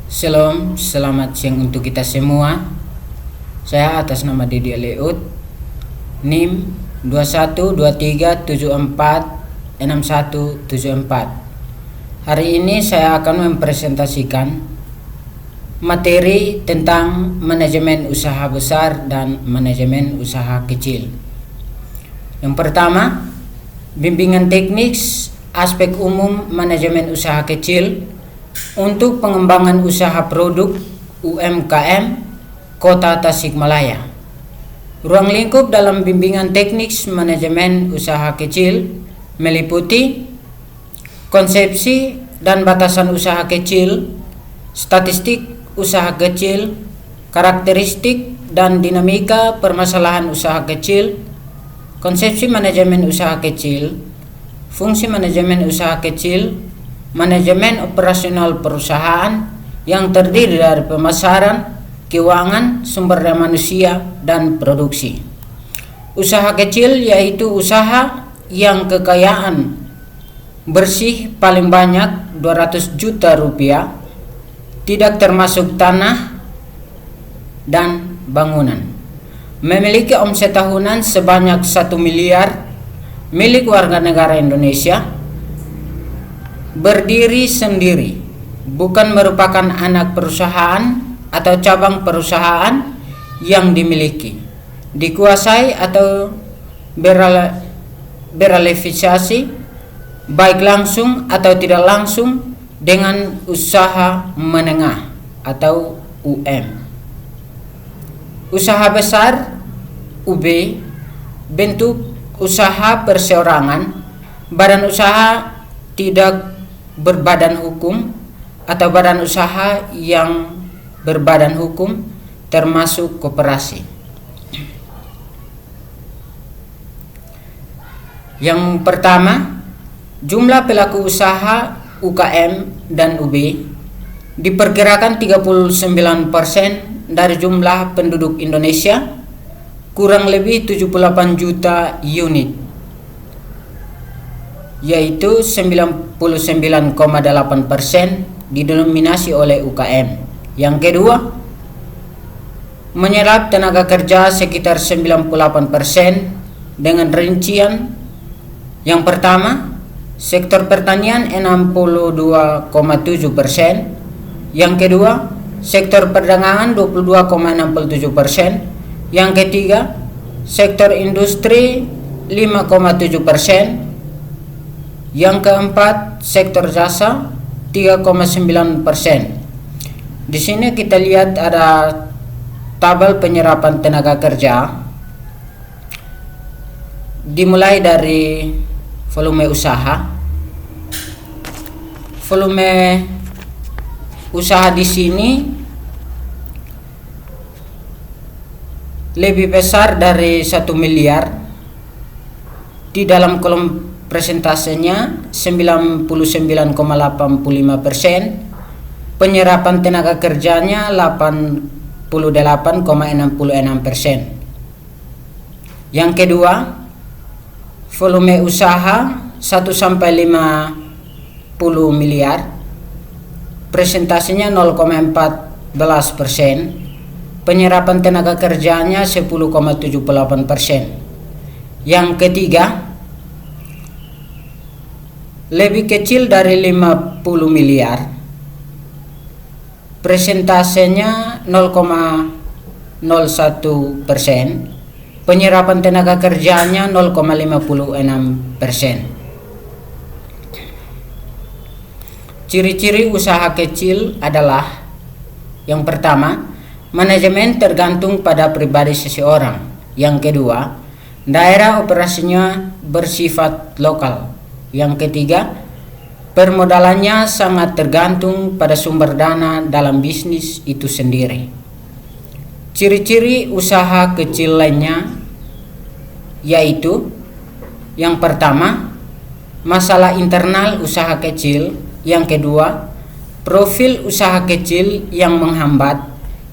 Shalom, selamat siang untuk kita semua. Saya atas nama Didi Leut, NIM 2123746174. Hari ini saya akan mempresentasikan materi tentang manajemen usaha besar dan manajemen usaha kecil. Yang pertama, bimbingan teknik aspek umum manajemen usaha kecil untuk pengembangan usaha produk UMKM Kota Tasikmalaya. Ruang lingkup dalam bimbingan teknik manajemen usaha kecil meliputi konsepsi dan batasan usaha kecil, statistik usaha kecil, karakteristik dan dinamika permasalahan usaha kecil, konsepsi manajemen usaha kecil, fungsi manajemen usaha kecil, manajemen operasional perusahaan yang terdiri dari pemasaran, keuangan, sumber daya manusia, dan produksi. Usaha kecil yaitu usaha yang kekayaan bersih paling banyak 200 juta rupiah, tidak termasuk tanah dan bangunan, memiliki omset tahunan sebanyak 1 miliar, milik warga negara Indonesia, berdiri sendiri, bukan merupakan anak perusahaan atau cabang perusahaan yang dimiliki, dikuasai atau berafiliasi baik langsung atau tidak langsung dengan usaha menengah atau UM. Usaha besar UB, bentuk usaha perseorangan, badan usaha tidak berbadan hukum atau badan usaha yang berbadan hukum termasuk koperasi. Yang pertama, jumlah pelaku usaha UKM dan UB diperkirakan 39% dari jumlah penduduk Indonesia, kurang lebih 78 juta unit, yaitu 99,8% didominasi oleh UKM. Yang kedua, menyerap tenaga kerja sekitar 98% dengan rincian: yang pertama, sektor pertanian 62,7%, yang kedua, sektor perdagangan 22,67%, yang ketiga, sektor industri 5,7%, yang keempat, sektor jasa 3,9%. Di sini kita lihat ada tabel penyerapan tenaga kerja dimulai dari volume usaha. Volume usaha di sini lebih besar dari 1 miliar. Di dalam kolom presentasenya 99,85%, penyerapan tenaga kerjanya 88,66%. Yang kedua, volume usaha 1 sampai 50 miliar, presentasinya 0,14%, penyerapan tenaga kerjanya 10,78%. Yang ketiga, lebih kecil dari 50 miliar, presentasenya 0,01%, penyerapan tenaga kerjanya 0,56%. Ciri-ciri usaha kecil adalah: yang pertama, manajemen tergantung pada pribadi seseorang. Yang kedua, daerah operasinya bersifat lokal. Yang ketiga, permodalannya sangat tergantung pada sumber dana dalam bisnis itu sendiri. Ciri-ciri usaha kecil lainnya yaitu: yang pertama, masalah internal usaha kecil. Yang kedua, profil usaha kecil yang menghambat.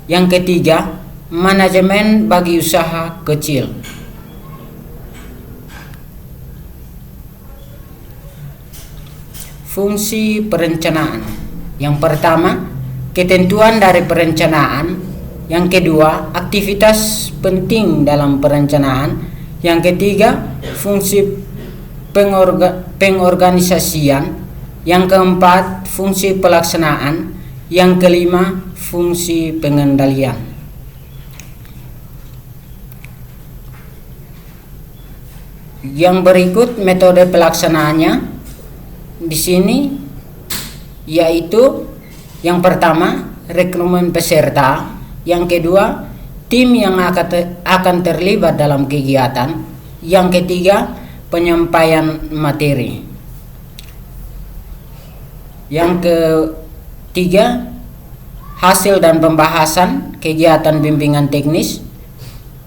Yang ketiga, manajemen bagi usaha kecil. Fungsi perencanaan. Yang pertama, ketentuan dari perencanaan. Yang kedua, aktivitas penting dalam perencanaan. Yang ketiga, fungsi pengorganisasian. Yang keempat, fungsi pelaksanaan. Yang kelima, fungsi pengendalian. Yang berikut metode pelaksanaannya di sini, yaitu yang pertama, rekrutmen peserta. Yang kedua, tim yang akan terlibat dalam kegiatan. Yang ketiga, penyampaian materi. Yang ketiga, hasil dan pembahasan kegiatan bimbingan teknis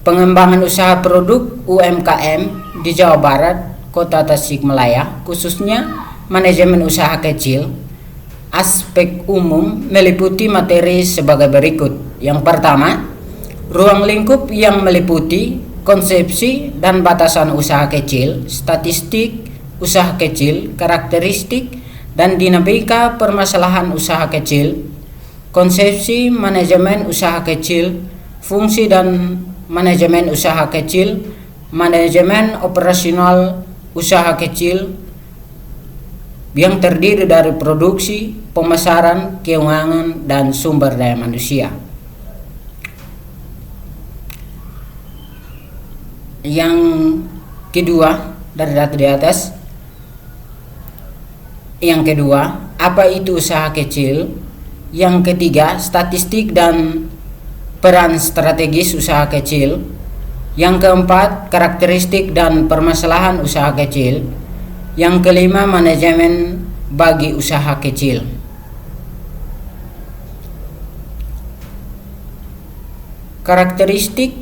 pengembangan usaha produk UMKM di Jawa Barat, Kota Tasikmalaya, khususnya manajemen usaha kecil. Aspek umum meliputi materi sebagai berikut. Yang pertama, ruang lingkup yang meliputi konsepsi dan batasan usaha kecil, statistik usaha kecil, karakteristik dan dinamika permasalahan usaha kecil, konsepsi manajemen usaha kecil, fungsi dan manajemen usaha kecil, manajemen operasional usaha kecil yang terdiri dari produksi, pemasaran, keuangan, dan sumber daya manusia. Yang kedua, dari data di atas, yang kedua, apa itu usaha kecil? Yang ketiga, statistik dan peran strategis usaha kecil. Yang keempat, karakteristik dan permasalahan usaha kecil. Yang kelima, manajemen bagi usaha kecil. Karakteristik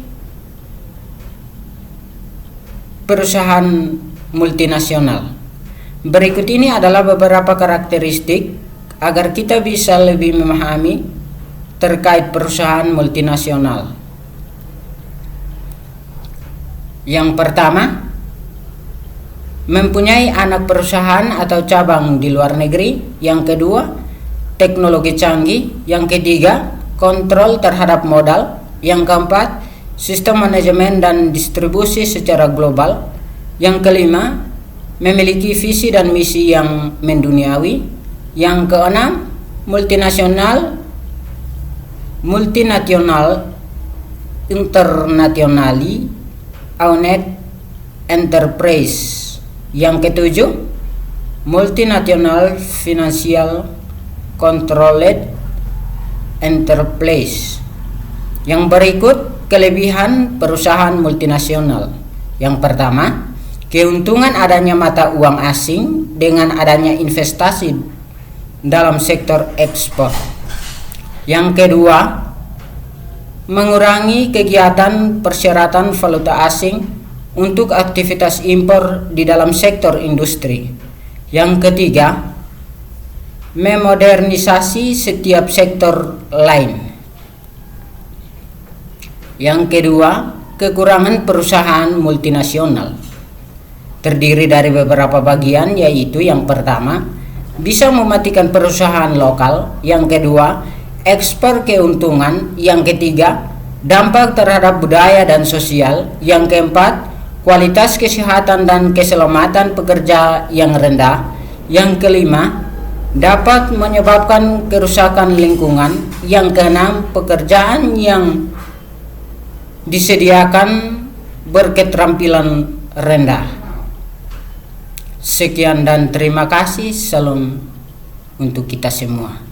perusahaan multinasional. Berikut ini adalah beberapa karakteristik agar kita bisa lebih memahami terkait perusahaan multinasional. Yang pertama, mempunyai anak perusahaan atau cabang di luar negeri. Yang kedua, teknologi canggih. Yang ketiga, kontrol terhadap modal. Yang keempat, sistem manajemen dan distribusi secara global. Yang kelima, memiliki visi dan misi yang menduniawi. Yang keenam, multinasional, internationally owned enterprise. Yang ketujuh, multinational financial controlled enterprise. Yang berikut kelebihan perusahaan multinasional. Yang pertama, keuntungan adanya mata uang asing dengan adanya investasi dalam sektor ekspor. Yang kedua, mengurangi kegiatan persyaratan valuta asing untuk aktivitas impor di dalam sektor industri. Yang ketiga, memodernisasi setiap sektor lain. Yang kedua, kekurangan perusahaan multinasional terdiri dari beberapa bagian, yaitu yang pertama, bisa mematikan perusahaan lokal. Yang kedua, ekspor keuntungan. Yang ketiga, dampak terhadap budaya dan sosial. Yang keempat, kualitas kesehatan dan keselamatan pekerja yang rendah. Yang kelima, dapat menyebabkan kerusakan lingkungan. Yang keenam, pekerjaan yang disediakan berketerampilan rendah. Sekian dan terima kasih. Salam untuk kita semua.